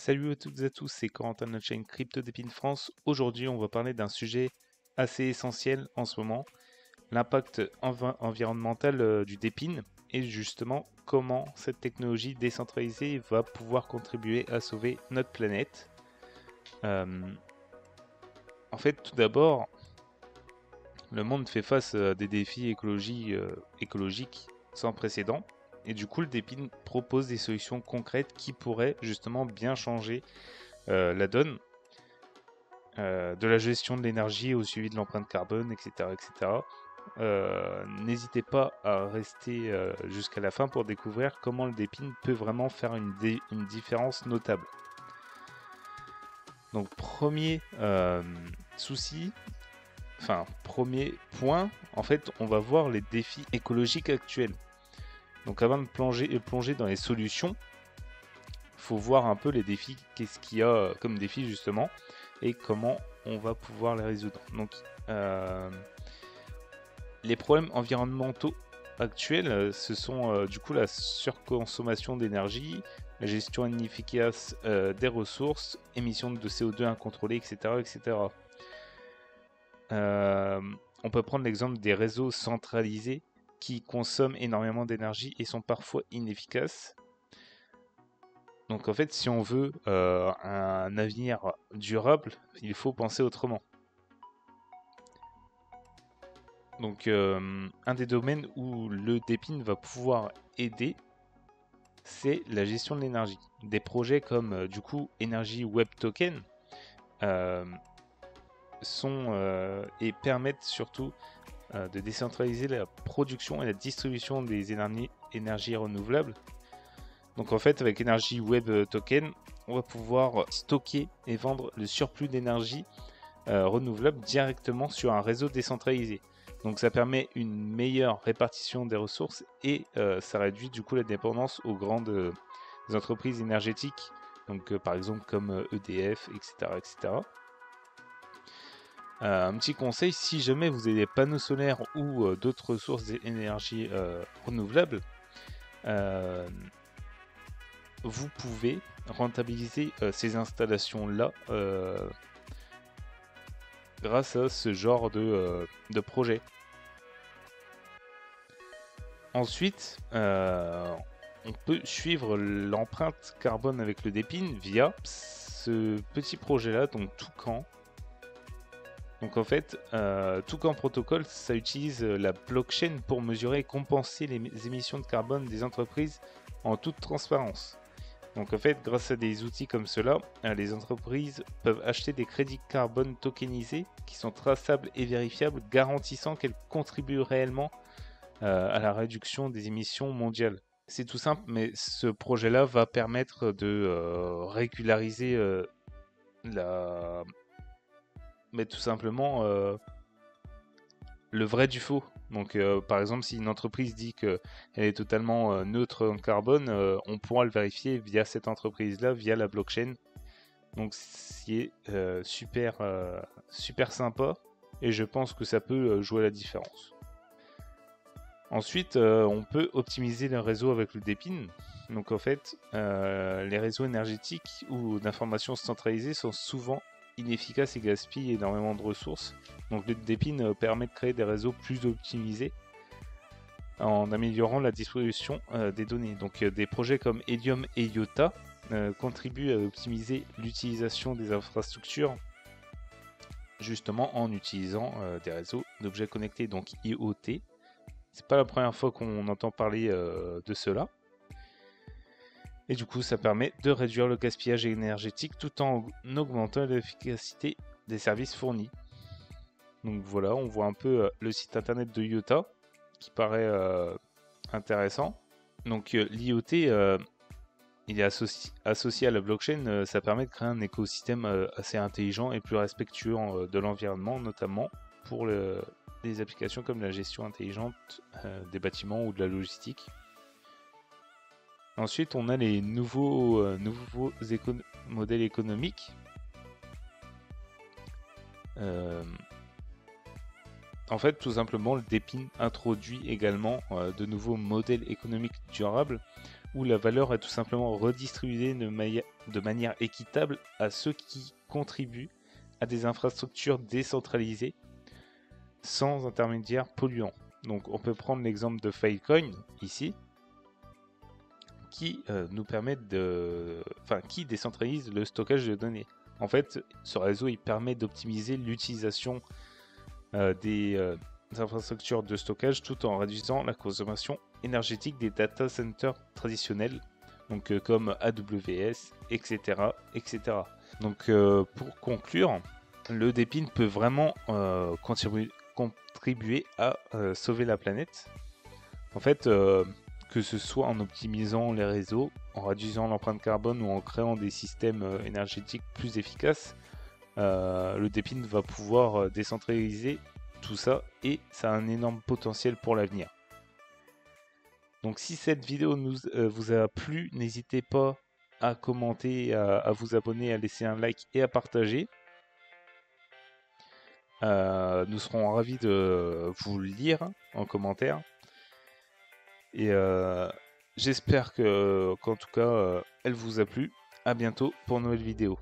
Salut à toutes et à tous, c'est Corentin de notre chaîne Crypto Dépine France. Aujourd'hui, on va parler d'un sujet assez essentiel en ce moment, l'impact environnemental du Dépine et justement comment cette technologie décentralisée va pouvoir contribuer à sauver notre planète. En fait, tout d'abord, le monde fait face à des défis écologiques sans précédent. Et du coup, le Dépine propose des solutions concrètes qui pourraient justement bien changer la donne, de la gestion de l'énergie au suivi de l'empreinte carbone, etc. etc. N'hésitez pas à rester jusqu'à la fin pour découvrir comment le Dépine peut vraiment faire une différence notable. Donc premier premier point, en fait, on va voir les défis écologiques actuels. Donc avant de plonger dans les solutions, il faut voir un peu les défis, qu'est-ce qu'il y a comme défis justement, et comment on va pouvoir les résoudre. Donc les problèmes environnementaux actuels, ce sont du coup la surconsommation d'énergie, la gestion inefficace des ressources, émissions de CO2 incontrôlées, etc. etc. On peut prendre l'exemple des réseaux centralisés qui consomment énormément d'énergie et sont parfois inefficaces. Donc en fait, si on veut un avenir durable, il faut penser autrement. Donc un des domaines où le Dépine va pouvoir aider, c'est la gestion de l'énergie. Des projets comme du coup Energy Web Token et permettent surtout de décentraliser la production et la distribution des énergies renouvelables. Donc en fait, avec Energy Web Token, on va pouvoir stocker et vendre le surplus d'énergie renouvelable directement sur un réseau décentralisé. Donc ça permet une meilleure répartition des ressources et ça réduit du coup la dépendance aux grandes entreprises énergétiques, donc par exemple comme EDF, etc. etc. Un petit conseil, si jamais vous avez des panneaux solaires ou d'autres sources d'énergie renouvelables, vous pouvez rentabiliser ces installations-là grâce à ce genre de projet. Ensuite, on peut suivre l'empreinte carbone avec le Dépine via ce petit projet-là, donc Toucan. Donc en fait, Toucan Protocol, ça utilise la blockchain pour mesurer et compenser les émissions de carbone des entreprises en toute transparence. Donc en fait, grâce à des outils comme cela, les entreprises peuvent acheter des crédits carbone tokenisés qui sont traçables et vérifiables, garantissant qu'elles contribuent réellement à la réduction des émissions mondiales. C'est tout simple, mais ce projet-là va permettre de régulariser mais tout simplement le vrai du faux. Donc par exemple, si une entreprise dit qu'elle est totalement neutre en carbone, on pourra le vérifier via cette entreprise-là, via la blockchain. Donc c'est super sympa et je pense que ça peut jouer la différence. Ensuite, on peut optimiser le réseau avec le Dépine. Donc en fait, les réseaux énergétiques ou d'information centralisée sont souvent inefficaces et gaspillent énormément de ressources. Donc le Dépine permet de créer des réseaux plus optimisés en améliorant la distribution des données. Donc des projets comme Helium et IOTA contribuent à optimiser l'utilisation des infrastructures justement en utilisant des réseaux d'objets connectés, donc IoT. C'est pas la première fois qu'on entend parler de cela. Et du coup, ça permet de réduire le gaspillage énergétique tout en augmentant l'efficacité des services fournis. Donc voilà, on voit un peu le site internet de IOTA qui paraît intéressant. Donc l'IoT, il est associé à la blockchain, ça permet de créer un écosystème assez intelligent et plus respectueux de l'environnement, notamment pour des applications comme la gestion intelligente des bâtiments ou de la logistique. Ensuite, on a les nouveaux modèles économiques. En fait, tout simplement, le Dépine introduit également de nouveaux modèles économiques durables où la valeur est tout simplement redistribuée de manière équitable à ceux qui contribuent à des infrastructures décentralisées sans intermédiaires polluants. Donc on peut prendre l'exemple de Filecoin ici, qui nous permet qui décentralise le stockage de données. En fait, ce réseau il permet d'optimiser l'utilisation des infrastructures de stockage tout en réduisant la consommation énergétique des data centers traditionnels, donc comme AWS, etc., etc. Donc pour conclure, le DePIN peut vraiment contribuer à sauver la planète. En fait, que ce soit en optimisant les réseaux, en réduisant l'empreinte carbone ou en créant des systèmes énergétiques plus efficaces, le DePIN va pouvoir décentraliser tout ça et ça a un énorme potentiel pour l'avenir. Donc si cette vidéo vous a plu, n'hésitez pas à commenter, à vous abonner, à laisser un like et à partager. Nous serons ravis de vous lire en commentaire. Et j'espère qu'en tout cas, elle vous a plu. À bientôt pour une nouvelle vidéo.